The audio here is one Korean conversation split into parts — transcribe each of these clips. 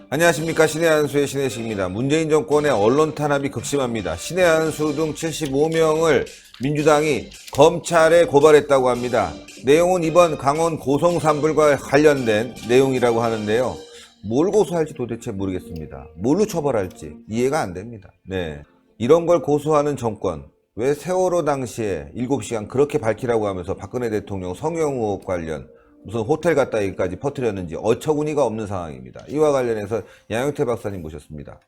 안녕하십니까. 신의 한수의 신혜식입니다. 문재인 정권의 언론 탄압이 극심합니다. 신의 한수 등 75명을 민주당이 검찰에 고발했다고 합니다. 내용은 이번 강원 고성 산불과 관련된 내용이라고 하는데요. 뭘 고소할지 도대체 모르겠습니다. 뭘로 처벌할지 이해가 안 됩니다. 네, 이런 걸 고소하는 정권, 왜 세월호 당시에 7시간 그렇게 밝히라고 하면서 박근혜 대통령 성형 의혹 관련 무슨 호텔 갔다 여기까지 퍼뜨렸는지 어처구니가 없는 상황입니다. 이와 관련해서 양영태 박사님 모셨습니다.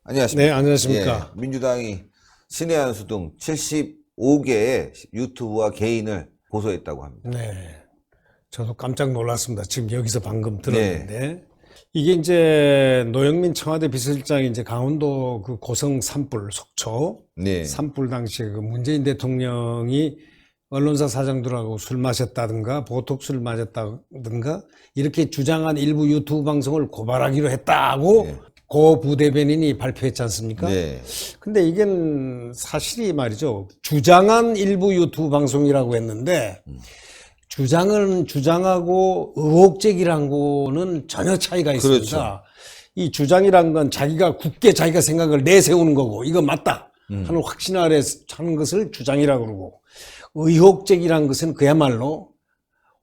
안녕하십니까. 네, 안녕하십니까. 예, 민주당이 신의 한수 등 75개의 유튜브와 개인을 고소했다고 합니다. 네, 저도 깜짝 놀랐습니다. 지금 여기서 방금 들었는데 이게 이제 노영민 청와대 비서실장이 이제 강원도 그 고성 산불 속초 산불 당시에 그 문재인 대통령이 언론사 사장들하고 술 마셨다든가 보톡스를 맞았다든가 이렇게 주장한 일부 유튜브 방송을 고발하기로 했다고 고 부대변인이 발표했지 않습니까? 근데 이게 사실이 말이죠. 주장한 일부 유튜브 방송이라고 했는데 주장은 주장하고 의혹 제기란 거는 전혀 차이가 있습니다. 그렇죠. 이 주장이란 건 자기가 굳게 자기가 생각을 내세우는 거고 이거 맞다 하는 확신을 하는 것을 주장이라고 그러고 의혹 제기란 것은 그야말로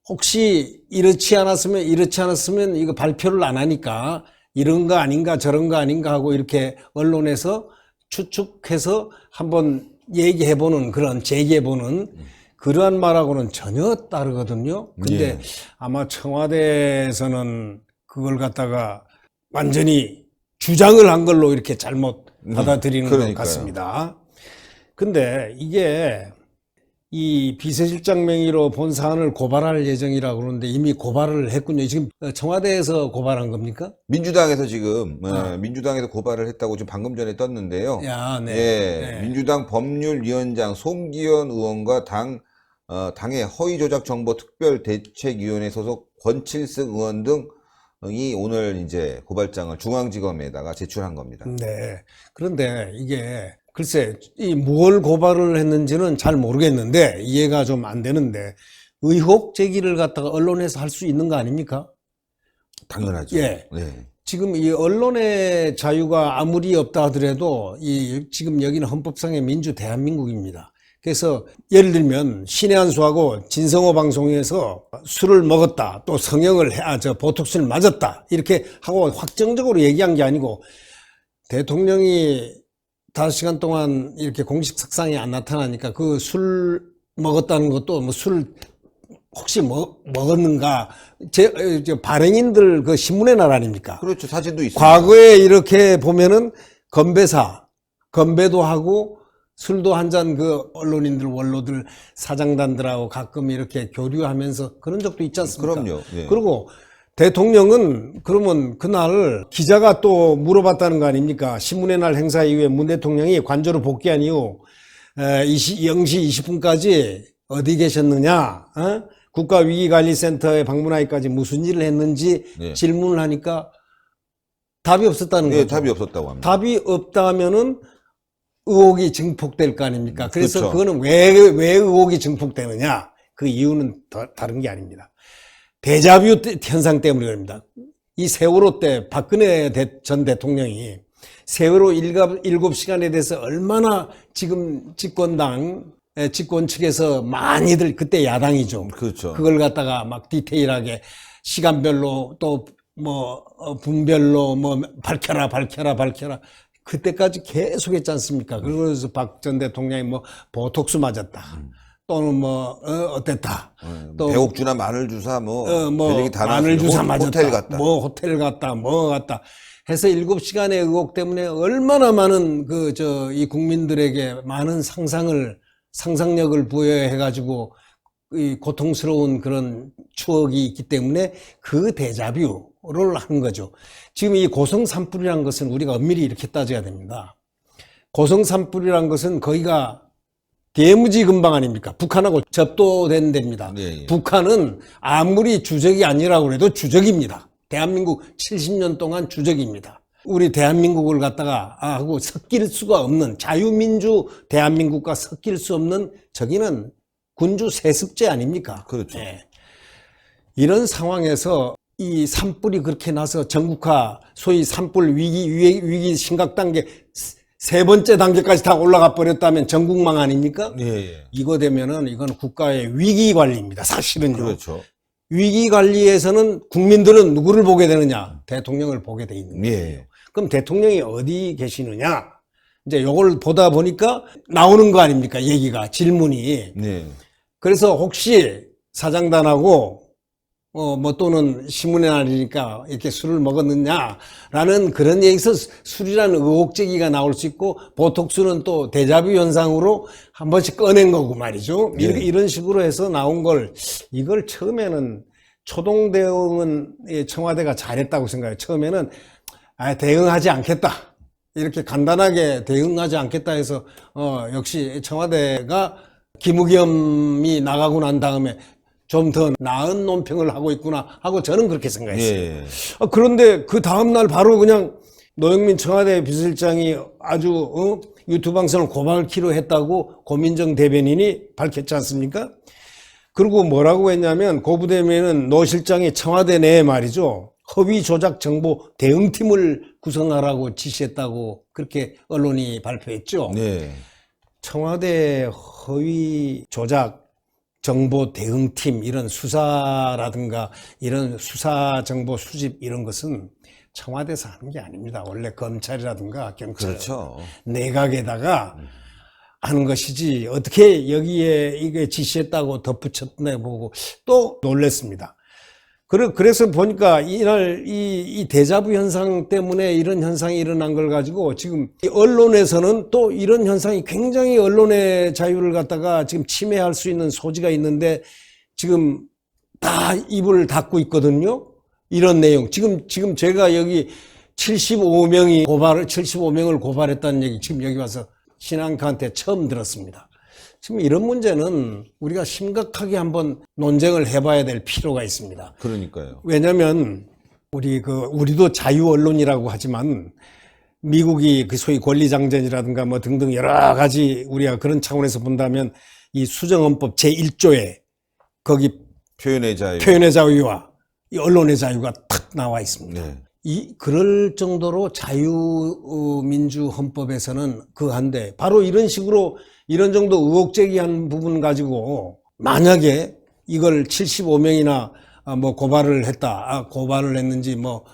혹시 이렇지 않았으면 이거 발표를 안 하니까 이런 거 아닌가 저런 거 아닌가 하고 이렇게 언론에서 추측해서 한번 얘기해보는 그런 제기해보는 그러한 말하고는 전혀 다르거든요. 근데 아마 청와대에서는 그걸 갖다가 완전히 주장을 한 걸로 이렇게 잘못 받아들이는 것 같습니다. 근데 이게 이 비서실장 명의로 본 사안을 고발할 예정이라고 그러는데 이미 고발을 했군요. 지금 청와대에서 고발한 겁니까? 민주당에서 지금 민주당에서 고발을 했다고 지금 방금 전에 떴는데요. 민주당 법률위원장 송기현 의원과 당의 허위조작 정보 특별대책위원회 소속 권칠승 의원 등이 오늘 이제 고발장을 중앙지검에다가 제출한 겁니다. 네. 그런데 이게 글쎄, 뭘 고발을 했는지는 잘 모르겠는데, 이해가 좀 안 되는데, 의혹 제기를 갖다가 언론에서 할 수 있는 거 아닙니까? 당연하죠. 지금 이 언론의 자유가 아무리 없다 하더라도, 지금 여기는 헌법상의 민주 대한민국입니다. 그래서 예를 들면, 신의 한수하고 진성호 방송에서 술을 먹었다, 또 성형을 보톡스를 맞았다, 이렇게 하고 확정적으로 얘기한 게 아니고, 대통령이 5시간 동안 이렇게 공식 석상에 안 나타나니까 그 술 먹었다는 것도 뭐 술 혹시 먹었는가 발행인들 그 신문의 날 아닙니까? 그렇죠. 사진도 있어요. 과거에 이렇게 보면은 건배도 하고 술도 한 잔 그 언론인들 원로들 사장단들하고 가끔 이렇게 교류하면서 그런 적도 있지 않습니까? 그럼요. 그리고 대통령은 그러면 그날 기자가 또 물어봤다는 거 아닙니까? 신문의 날 행사 이후에 문 대통령이 관저로 복귀한 이후 0시 20분까지 어디 계셨느냐? 국가위기관리센터에 방문하기까지 무슨 일을 했는지 질문을 하니까 답이 없었다는 거죠. 답이 없었다고 합니다. 답이 없다면은 의혹이 증폭될 거 아닙니까? 그래서 그렇죠. 그거는 왜 의혹이 증폭되느냐? 그 이유는 다른 게 아닙니다. 데자뷰 현상 때문에 그럽니다. 이 세월호 때 박근혜 전 대통령이 세월호 7시간에 대해서 얼마나 지금 집권 측에서 많이들 그때 야당이죠. 그렇죠. 그걸 갖다가 막 디테일하게 시간별로 또 분별로 밝혀라. 그때까지 계속 했지 않습니까? 그래서 박 전 대통령이 보톡스 맞았다. 또는 어땠다. 또 배옥주나 마늘주사 별얘기 다 마늘주사 맞았다. 호텔 갔다. 호텔 갔다. 해서 7시간의 의혹 때문에 얼마나 많은 이 국민들에게 많은 상상력을 부여해가지고 이 고통스러운 그런 추억이 있기 때문에 그 데자뷰를 하는 거죠. 지금 이 고성 산불이라는 것은 우리가 엄밀히 이렇게 따져야 됩니다. 고성 산불이라는 것은 거기가 대무지 근방 아닙니까? 북한하고 접도된 데입니다. 북한은 아무리 주적이 아니라고 해도 주적입니다. 대한민국 70년 동안 주적입니다. 우리 대한민국을 갖다가 하고 섞일 수가 없는 자유민주 대한민국과 섞일 수 없는 저기는 군주 세습제 아닙니까? 그렇죠. 예. 이런 상황에서 이 산불이 그렇게 나서 전국화 소위 산불 위기 심각 단계 세 번째 단계까지 다 올라가 버렸다면 전국망 아닙니까? 예. 이거 되면은 이건 국가의 위기 관리입니다. 사실은요. 그렇죠. 위기 관리에서는 국민들은 누구를 보게 되느냐? 대통령을 보게 돼 있는 거예요. 예. 그럼 대통령이 어디 계시느냐? 이제 요걸 보다 보니까 나오는 거 아닙니까? 얘기가, 질문이. 네. 그래서 혹시 사장단하고 뭐 또는 신문의 날이니까 이렇게 술을 먹었느냐라는 그런 얘기에서 술이라는 의혹 제기가 나올 수 있고 보톡스는 또 데자뷰 현상으로 한 번씩 꺼낸 거고 말이죠. 네. 이런 식으로 해서 나온 걸 이걸 처음에는 초동 대응은 청와대가 잘했다고 생각해요. 처음에는 대응하지 않겠다. 이렇게 간단하게 대응하지 않겠다 해서 역시 청와대가 김우겸이 나가고 난 다음에 좀 더 나은 논평을 하고 있구나 하고 저는 그렇게 생각했어요. 예. 그런데 그 다음날 바로 그냥 노영민 청와대 비서실장이 아주 유튜브 방송을 고발키로 했다고 고민정 대변인이 밝혔지 않습니까? 그리고 뭐라고 했냐면 고 부대면은 노 실장이 청와대 내에 말이죠. 허위 조작 정보 대응팀을 구성하라고 지시했다고 그렇게 언론이 발표했죠. 네. 청와대 허위 조작 정보 대응팀 이런 수사라든가 이런 수사 정보 수집 이런 것은 청와대에서 하는 게 아닙니다. 원래 검찰이라든가 경찰, 그렇죠. 내각에다가 하는 것이지 어떻게 여기에 이게 지시했다고 덧붙였네 보고 또 놀랬습니다. 그래서 보니까 이날 이 데자부 현상 때문에 이런 현상이 일어난 걸 가지고 지금 언론에서는 또 이런 현상이 굉장히 언론의 자유를 갖다가 지금 침해할 수 있는 소지가 있는데 지금 다 입을 닫고 있거든요. 이런 내용. 지금 제가 여기 75명을 고발했다는 얘기 지금 여기 와서 신앙카한테 처음 들었습니다. 지금 이런 문제는 우리가 심각하게 한번 논쟁을 해봐야 될 필요가 있습니다. 그러니까요. 왜냐하면 우리도 자유 언론이라고 하지만 미국이 그 소위 권리장전이라든가 뭐 등등 여러 가지 우리가 그런 차원에서 본다면 이 수정헌법 제1조에 거기 표현의 자유. 표현의 자유와 이 언론의 자유가 탁 나와 있습니다. 네. 그럴 정도로 자유민주 헌법에서는 한데 바로 이런 식으로 이런 정도 의혹 제기한 부분 가지고 만약에 이걸 75명이나 뭐 고발을 했다. 고발을 했는지 뭐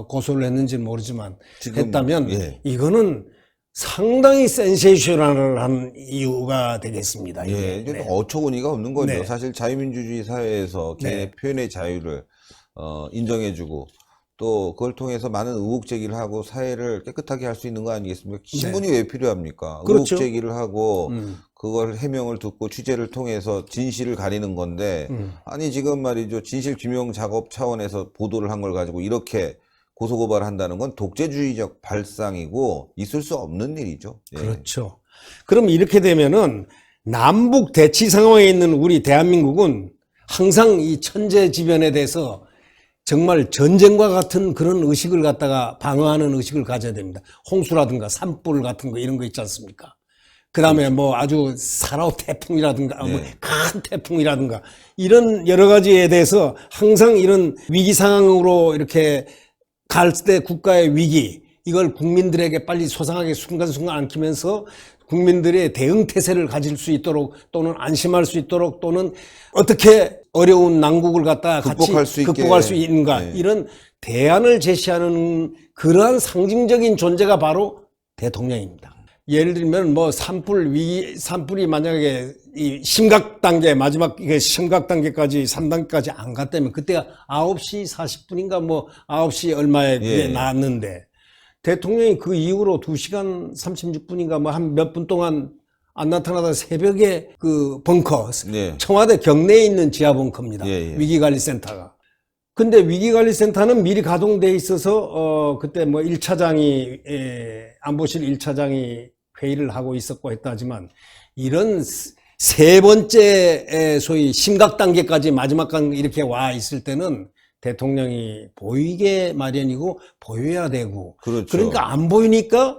고소를 했는지 모르지만 했다면 예. 이거는 상당히 센세이셔널한 이유가 되겠습니다. 예. 네. 어처구니가 없는 거죠. 네. 사실 자유민주주의 사회에서 개인의 표현의 자유를 인정해주고 또 그걸 통해서 많은 의혹 제기를 하고 사회를 깨끗하게 할 수 있는 거 아니겠습니까? 신문이 왜 필요합니까? 그렇죠. 의혹 제기를 하고 그걸 해명을 듣고 취재를 통해서 진실을 가리는 건데 아니 지금 말이죠. 진실 규명 작업 차원에서 보도를 한 걸 가지고 이렇게 고소고발을 한다는 건 독재주의적 발상이고 있을 수 없는 일이죠. 예. 그렇죠. 그럼 이렇게 되면은 남북 대치 상황에 있는 우리 대한민국은 항상 이 천재지변에 대해서 정말 전쟁과 같은 그런 의식을 갖다가 방어하는 의식을 가져야 됩니다. 홍수라든가 산불 같은 거 이런 거 있지 않습니까? 그 다음에 뭐 아주 사라오 태풍이라든가 뭐 큰 태풍이라든가 이런 여러 가지에 대해서 항상 이런 위기 상황으로 이렇게 갈 때 국가의 위기 이걸 국민들에게 빨리 소상하게 순간순간 안기면서 국민들의 대응 태세를 가질 수 있도록 또는 안심할 수 있도록 또는 어떻게 어려운 난국을 갖다 같이 극복할 수 있는가 네. 이런 대안을 제시하는 그러한 상징적인 존재가 바로 대통령입니다. 예를 들면 뭐 산불이 만약에 이 심각 단계 마지막 이게 심각 단계까지 3단계까지 안 갔다면 그때가 9시 40분인가 뭐 9시 얼마에 그게 나왔는데 대통령이 그 이후로 2시간 36분인가 뭐 한 몇 분 동안 안 나타나다 새벽에 그 벙커 청와대 경내에 있는 지하 벙커입니다. 위기관리센터가. 근데 위기관리센터는 미리 가동돼 있어서 그때 뭐 1차장이 안보실 1차장이 회의를 하고 있었고 했다지만 이런 세 번째 소위 심각 단계까지 마지막 간 이렇게 와 있을 때는 대통령이 보이게 마련이고 보여야 되고 그렇죠. 그러니까 안 보이니까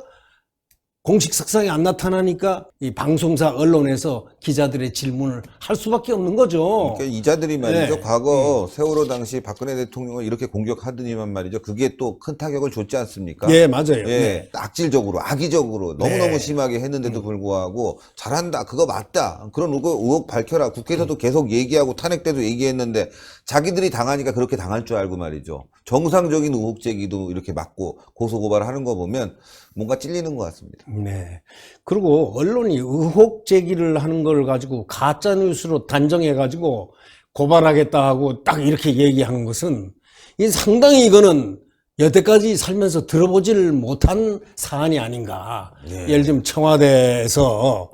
공식 석상에 안 나타나니까 이 방송사 언론에서 기자들의 질문을 할 수밖에 없는 거죠. 그러니까 이자들이 말이죠. 네. 과거 세월호 당시 박근혜 대통령을 이렇게 공격하더니만 말이죠. 그게 또 큰 타격을 줬지 않습니까? 예, 맞아요. 예, 네. 악질적으로, 악의적으로 너무너무 네. 심하게 했는데도 불구하고 잘한다, 그거 맞다, 그런 의혹 밝혀라. 국회에서도 계속 얘기하고 탄핵 때도 얘기했는데 자기들이 당하니까 그렇게 당할 줄 알고 말이죠. 정상적인 의혹 제기도 이렇게 막고 고소고발하는 거 보면 뭔가 찔리는 것 같습니다. 네. 그리고 언론이 의혹 제기를 하는 걸 가지고 가짜 뉴스로 단정해 가지고 고발하겠다 하고 딱 이렇게 얘기하는 것은 이 상당히 이거는 여태까지 살면서 들어보질 못한 사안이 아닌가. 네. 예를 들면 청와대에서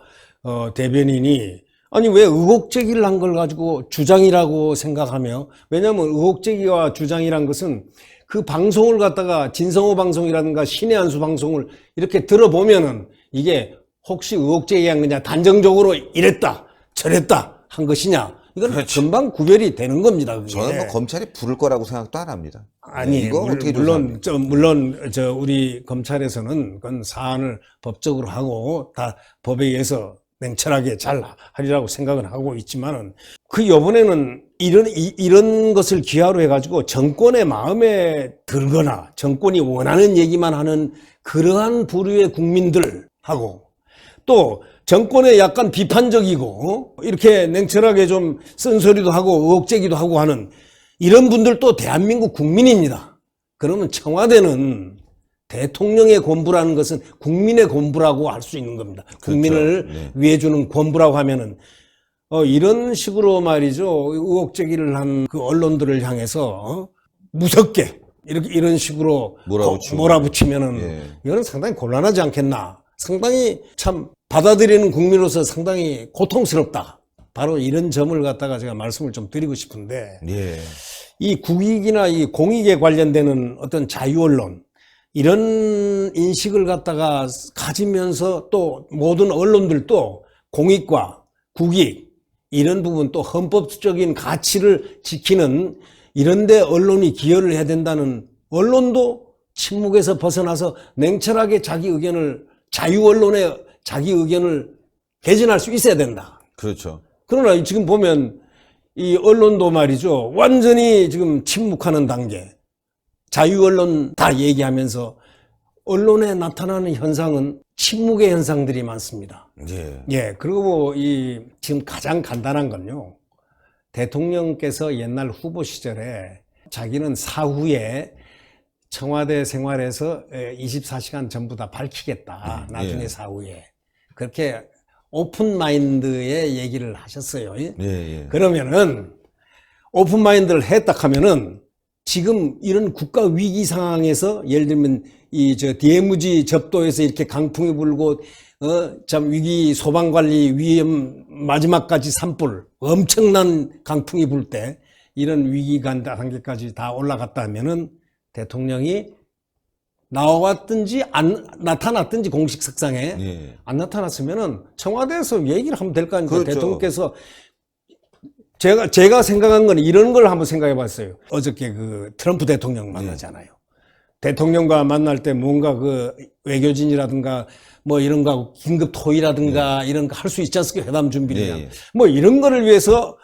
대변인이 아니 왜 의혹 제기를 한 걸 가지고 주장이라고 생각하며, 왜냐하면 의혹 제기와 주장이란 것은 그 방송을 갖다가 진성호 방송이라든가 신의 한수 방송을 이렇게 들어보면은 이게 혹시 의혹 제기한 거냐, 단정적으로 이랬다 저랬다 한 것이냐, 이건 그렇죠. 금방 구별이 되는 겁니다. 그게. 저는 뭐 검찰이 부를 거라고 생각도 안 합니다. 아니, 이거 어떻게 물론 우리 검찰에서는 그건 사안을 법적으로 하고 다 법에 의해서 냉철하게 잘 하리라고 생각은 하고 있지만은, 그 요번에는 이런 것을 기하로 해가지고 정권의 마음에 들거나 정권이 원하는 얘기만 하는 그러한 부류의 국민들하고, 또 정권에 약간 비판적이고 이렇게 냉철하게 좀 쓴소리도 하고 의혹 제기도 하고 하는 이런 분들도 대한민국 국민입니다. 그러면 청와대는 대통령의 권부라는 것은 국민의 권부라고 할 수 있는 겁니다. 그렇죠. 국민을 네. 위해 주는 권부라고 하면은 이런 식으로 말이죠, 의혹 제기를 한 그 언론들을 향해서 무섭게 이런 식으로 몰아붙이면은 예. 이거는 상당히 곤란하지 않겠나. 상당히 참 받아들이는 국민으로서 상당히 고통스럽다. 바로 이런 점을 갖다가 제가 말씀을 좀 드리고 싶은데, 예. 이 국익이나 이 공익에 관련되는 어떤 자유언론, 이런 인식을 갖다가 가지면서 또 모든 언론들도 공익과 국익, 이런 부분, 또 헌법적인 가치를 지키는 이런데 언론이 기여를 해야 된다는, 언론도 침묵에서 벗어나서 냉철하게 자기 의견을, 자유 언론의 자기 의견을 개진할 수 있어야 된다. 그렇죠. 그러나 지금 보면 이 언론도 말이죠, 완전히 지금 침묵하는 단계. 자유 언론 다 얘기하면서 언론에 나타나는 현상은 침묵의 현상들이 많습니다. 예. 예, 그리고 지금 가장 간단한 건요, 대통령께서 옛날 후보 시절에 자기는 사후에 청와대 생활에서 24시간 전부 다 밝히겠다. 나중에 예. 사후에. 그렇게 오픈 마인드의 얘기를 하셨어요. 예. 그러면은 오픈 마인드를 했다 하면은 지금 이런 국가 위기 상황에서, 예를 들면 DMZ 접도에서 이렇게 강풍이 불고 참 위기 소방관리 위험 마지막까지 산불, 엄청난 강풍이 불 때 이런 위기 단계까지 다 올라갔다 하면은 대통령이 나왔든지 안 나타났든지 공식 석상에 예. 안 나타났으면은 청와대에서 얘기를 하면 될 거 아닙니까? 그렇죠. 대통령께서, 제가 생각한 건 이런 걸 한번 생각해 봤어요. 어저께 그 트럼프 대통령 만나잖아요. 대통령과 만날 때 뭔가 그 외교진이라든가 뭐 이런 거 긴급 토의라든가 이런 거 할 수 있지 않습니까? 회담 준비를. 뭐 이런 거를 위해서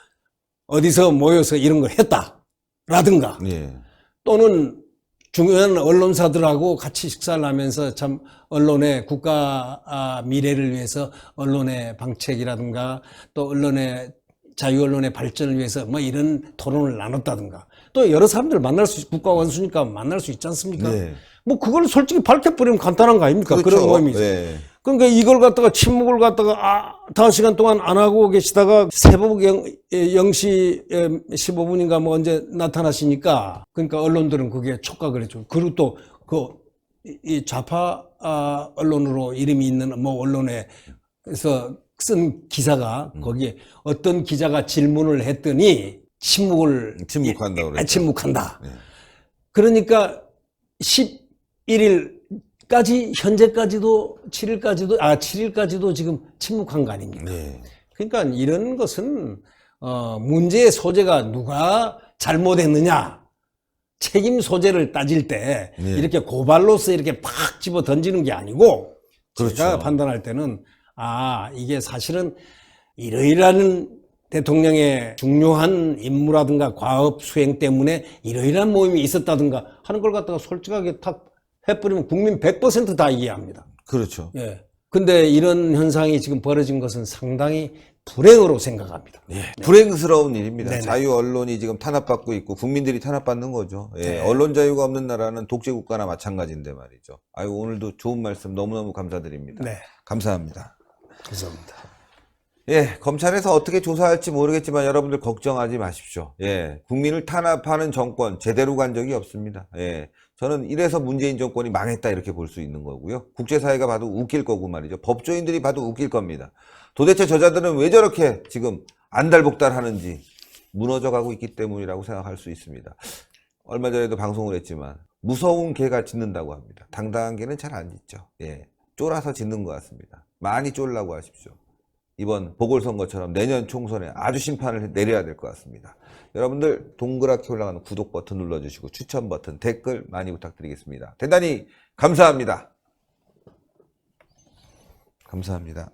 어디서 모여서 이런 걸 했다라든가, 또는 중요한 언론사들하고 같이 식사를 하면서 참 언론의 국가 미래를 위해서 언론의 방책이라든가 또 언론의 자유 언론의 발전을 위해서 뭐 이런 토론을 나눴다든가, 또 여러 사람들 만날 수, 국가 원수니까 만날 수 있지 않습니까? 뭐 그걸 솔직히 밝혀버리면 간단한 거 아닙니까? 그렇죠. 그런 의미죠. 그러니까 이걸 갖다가 침묵을 갖다가 5시간 동안 안 하고 계시다가 새벽 0시 15분인가 뭐 언제 나타나시니까, 그러니까 언론들은 그게 촉각을 해줘. 그리고 또 이 좌파 언론으로 이름이 있는 뭐 언론에서 쓴 기사가, 거기에 어떤 기자가 질문을 했더니 침묵한다고 그랬죠. 침묵한다. 그러니까 11일까지, 현재까지도 7일까지도 지금 침묵한 거 아닙니까? 그러니까 이런 것은 문제의 소재가 누가 잘못했느냐, 책임 소재를 따질 때 예. 이렇게 고발로서 이렇게 팍 집어 던지는 게 아니고 그렇죠. 제가 판단할 때는 이게 사실은 이러이러한 대통령의 중요한 임무라든가 과업 수행 때문에 이러이러한 모임이 있었다든가 하는 걸 갖다가 솔직하게 탁 해버리면 국민 100% 다 이해합니다. 그렇죠. 예. 근데 이런 현상이 지금 벌어진 것은 상당히 불행으로 생각합니다. 예, 불행스러운 일입니다. 네네. 자유 언론이 지금 탄압받고 있고 국민들이 탄압받는 거죠. 예, 네. 언론 자유가 없는 나라는 독재 국가나 마찬가지인데 말이죠. 아유, 오늘도 좋은 말씀 너무너무 감사드립니다. 네. 감사합니다. 감사합니다. 예, 검찰에서 어떻게 조사할지 모르겠지만 여러분들 걱정하지 마십시오. 예, 국민을 탄압하는 정권 제대로 간 적이 없습니다. 예, 저는 이래서 문재인 정권이 망했다 이렇게 볼 수 있는 거고요. 국제사회가 봐도 웃길 거고 말이죠. 법조인들이 봐도 웃길 겁니다. 도대체 저자들은 왜 저렇게 지금 안달복달하는지 무너져 가고 있기 때문이라고 생각할 수 있습니다. 얼마 전에도 방송을 했지만 무서운 개가 짖는다고 합니다. 당당한 개는 잘 안 짖죠. 예, 쫄아서 짖는 것 같습니다. 많이 쫄라고 하십시오. 이번 보궐선거처럼 내년 총선에 아주 심판을 내려야 될 것 같습니다. 여러분들 동그랗게 올라가는 구독 버튼 눌러주시고 추천 버튼, 댓글 많이 부탁드리겠습니다. 대단히 감사합니다. 감사합니다.